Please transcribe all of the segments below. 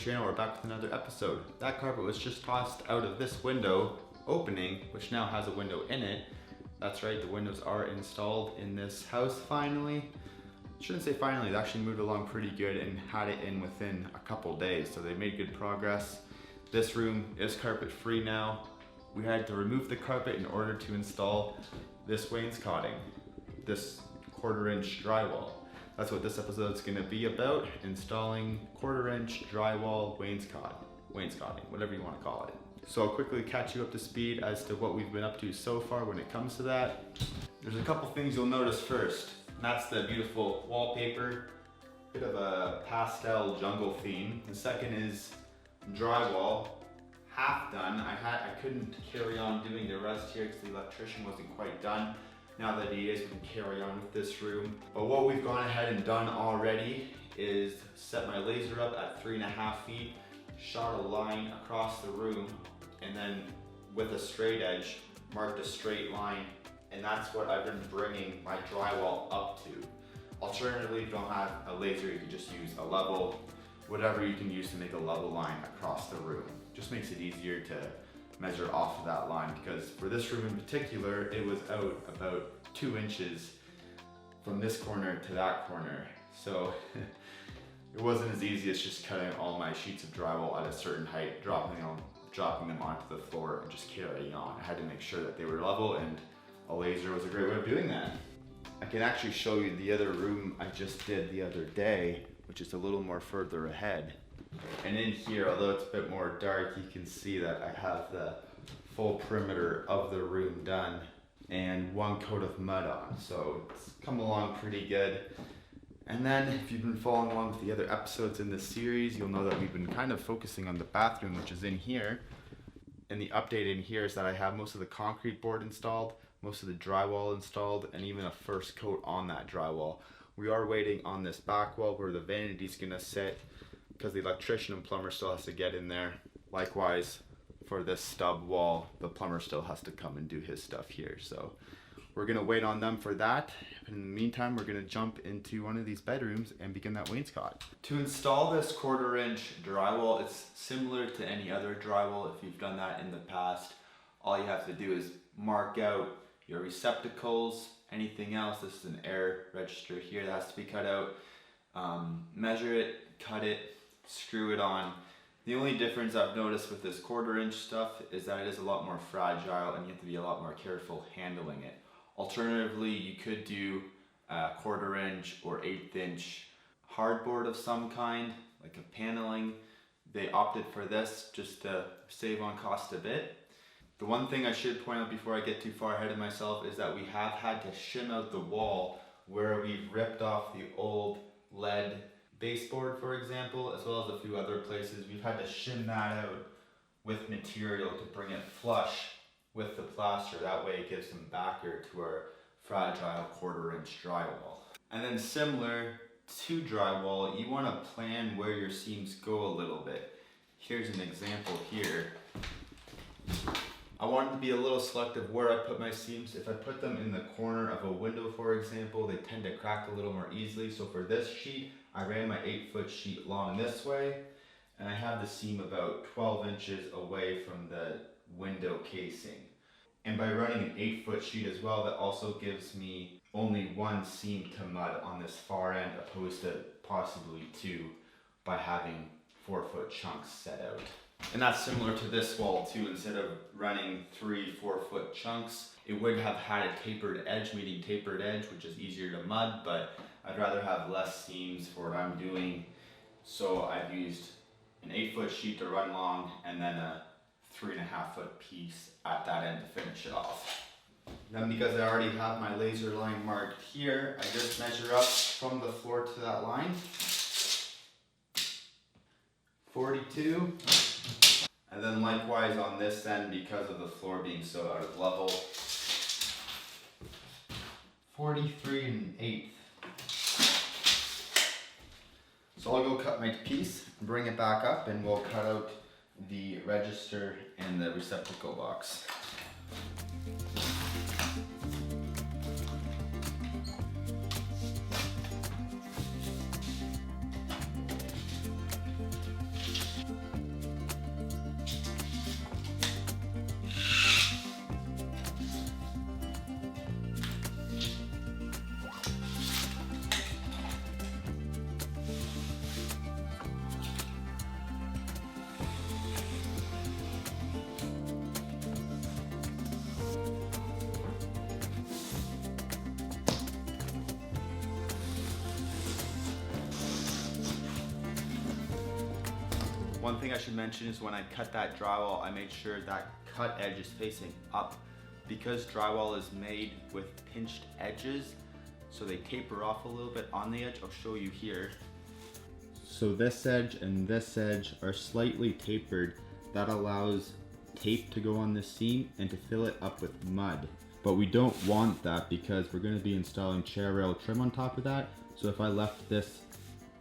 channel. We're back with another episode. That carpet was just tossed out of this window opening, which now has a window in it. That's right, the windows are installed in this house finally. Shouldn't say finally, they actually moved along pretty good and had it in within a couple days, so they made good progress. This room is carpet free now. We had to remove the carpet in order to install this wainscoting, this 1/4 inch drywall. That's what this episode is going to be about, installing 1/4 inch drywall wainscoting, whatever you want to call it. So I'll quickly catch you up to speed as to what we've been up to so far when it comes to that. There's a couple things you'll notice first. And that's the beautiful wallpaper, bit of a pastel jungle theme. The second is drywall, half done. I couldn't carry on doing the rest here because the electrician wasn't quite done. Now that he is, we can carry on with this room. But what we've gone ahead and done already is set my laser up at 3.5 feet, shot a line across the room, and then with a straight edge, marked a straight line, and that's what I've been bringing my drywall up to. Alternatively, if you don't have a laser, you can just use a level, whatever you can use to make a level line across the room. Just makes it easier to measure off of that line, because for this room in particular, it was out about 2 inches from this corner to that corner. So it wasn't as easy as just cutting all my sheets of drywall at a certain height, dropping them onto the floor and just carrying on. I had to make sure that they were level, and a laser was a great way of doing that. I can actually show you the other room I just did the other day, which is a little more further ahead. And in here, although it's a bit more dark, you can see that I have the full perimeter of the room done and 1 coat of mud on. So it's come along pretty good. And then if you've been following along with the other episodes in this series, you'll know that we've been kind of focusing on the bathroom, which is in here. And the update in here is that I have most of the concrete board installed, most of the drywall installed, and even a first coat on that drywall. We are waiting on this back wall where the vanity's gonna sit, because the electrician and plumber still has to get in there. Likewise, for this stub wall, the plumber still has to come and do his stuff here. So we're gonna wait on them for that. In the meantime, we're gonna jump into one of these bedrooms and begin that wainscot. To install this 1/4 inch drywall, it's similar to any other drywall. If you've done that in the past, all you have to do is mark out your receptacles, anything else. This is an air register here that has to be cut out. Measure it, cut it, screw it on. The only difference I've noticed with this 1/4 inch stuff is that it is a lot more fragile and you have to be a lot more careful handling it. Alternatively, you could do a 1/4 inch or 1/8 inch hardboard of some kind, like a paneling. They opted for this just to save on cost a bit. The one thing I should point out before I get too far ahead of myself is that we have had to shim out the wall where we've ripped off the old lead baseboard, for example, as well as a few other places. We've had to shim that out with material to bring it flush with the plaster. That way it gives some backer to our fragile 1/4 inch drywall. And then similar to drywall, you want to plan where your seams go a little bit. Here's an example here. I wanted to be a little selective where I put my seams. If I put them in the corner of a window, for example, they tend to crack a little more easily. So for this sheet, I ran my 8-foot sheet along this way, and I have the seam about 12 inches away from the window casing. And by running an 8-foot sheet as well, that also gives me only 1 seam to mud on this far end, opposed to possibly 2 by having 4-foot chunks set out. And that's similar to this wall too. Instead of running 3 4-foot chunks, it would have had a tapered edge, meaning tapered edge, which is easier to mud, but I'd rather have less seams for what I'm doing. So I've used an 8-foot sheet to run long and then a 3.5-foot piece at that end to finish it off. Then, because I already have my laser line marked here, I just measure up from the floor to that line. 42. And then likewise on this end, because of the floor being so out of level, 43 1/8. So I'll go cut my piece, bring it back up, and we'll cut out the register and the receptacle box. One thing I should mention is when I cut that drywall, I made sure that cut edge is facing up. Because drywall is made with pinched edges, so they taper off a little bit on the edge. I'll show you here. So this edge and this edge are slightly tapered. That allows tape to go on the seam and to fill it up with mud. But we don't want that because we're going to be installing chair rail trim on top of that. So if I left this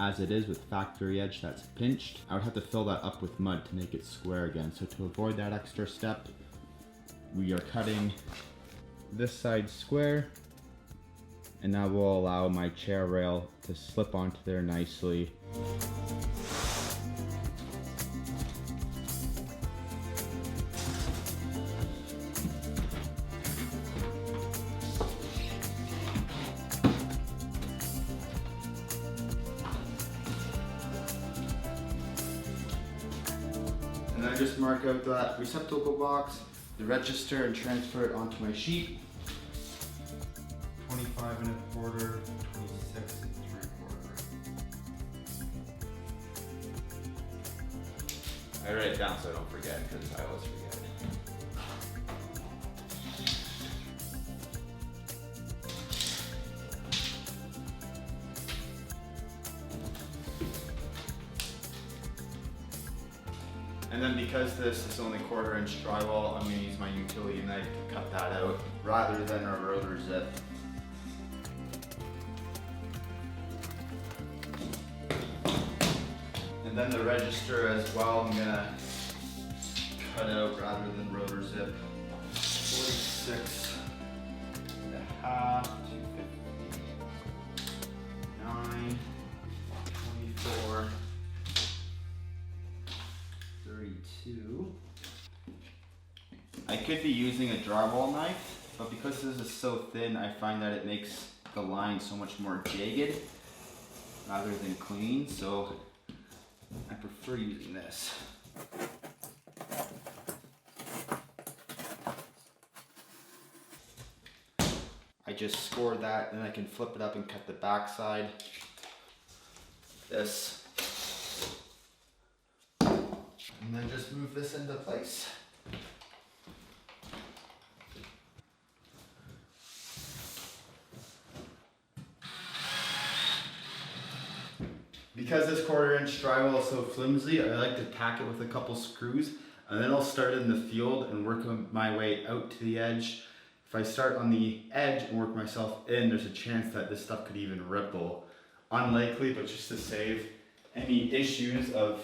as it is with factory edge that's pinched, I would have to fill that up with mud to make it square again. So to avoid that extra step, we are cutting this side square, and that will allow my chair rail to slip onto there nicely. And then I just mark out that receptacle box, the register, and transfer it onto my sheet. 25 1/4, 26 3/4. I write it down so I don't forget, because I always forget. And then because this is only 1/4 inch drywall, I'm going to use my utility knife to cut that out rather than a rotor zip. And then the register as well, I'm going to cut out rather than rotor zip. 46 1/2, 250, 9, 24, 32. I could be using a drywall knife, but because this is so thin, I find that it makes the line so much more jagged rather than clean, so I prefer using this. I just score that, then I can flip it up and cut the back side. This. And then just move this into place. Because this 1/4 inch drywall is so flimsy, I like to tack it with a couple screws, and then I'll start in the field and work my way out to the edge. If I start on the edge and work myself in, there's a chance that this stuff could even ripple. Unlikely, but just to save any issues of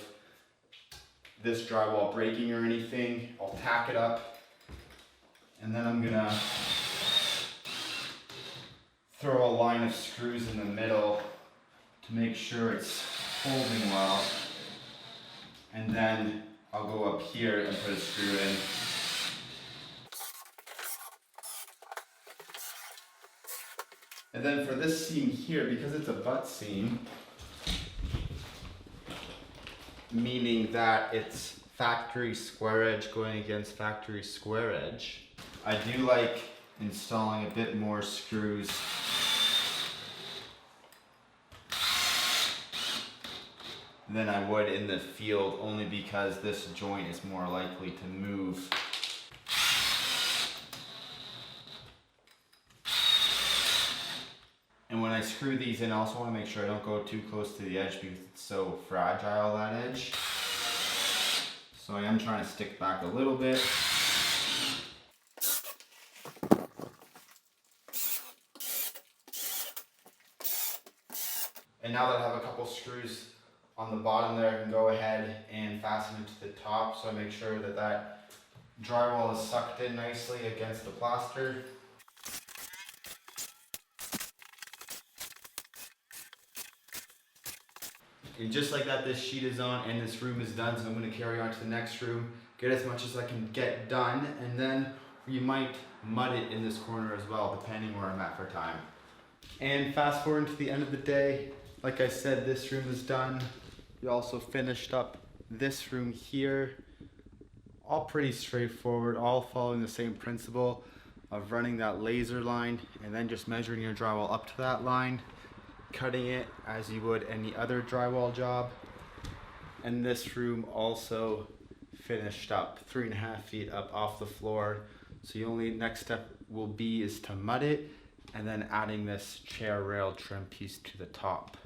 this drywall breaking or anything, I'll tack it up, and then I'm gonna throw a line of screws in the middle to make sure it's holding well, and then I'll go up here and put a screw in. And then for this seam here, because it's a butt seam, meaning that it's factory square edge going against factory square edge, I do like installing a bit more screws than I would in the field, only because this joint is more likely to move. And when I screw these in, I also want to make sure I don't go too close to the edge because it's so fragile, that edge. So I am trying to stick back a little bit. And now that I have a couple screws on the bottom there, I can go ahead and fasten it to the top, so I make sure that that drywall is sucked in nicely against the plaster. And just like that, this sheet is on and this room is done, so I'm going to carry on to the next room, get as much as I can get done, and then we might mud it in this corner as well, depending where I'm at for time. And fast forward to the end of the day, like I said, this room is done. We also finished up this room here. All pretty straightforward, all following the same principle of running that laser line and then just measuring your drywall up to that line, cutting it as you would any other drywall job. And this room also finished up 3.5 feet up off the floor. So the only next step will be is to mud it and then adding this chair rail trim piece to the top.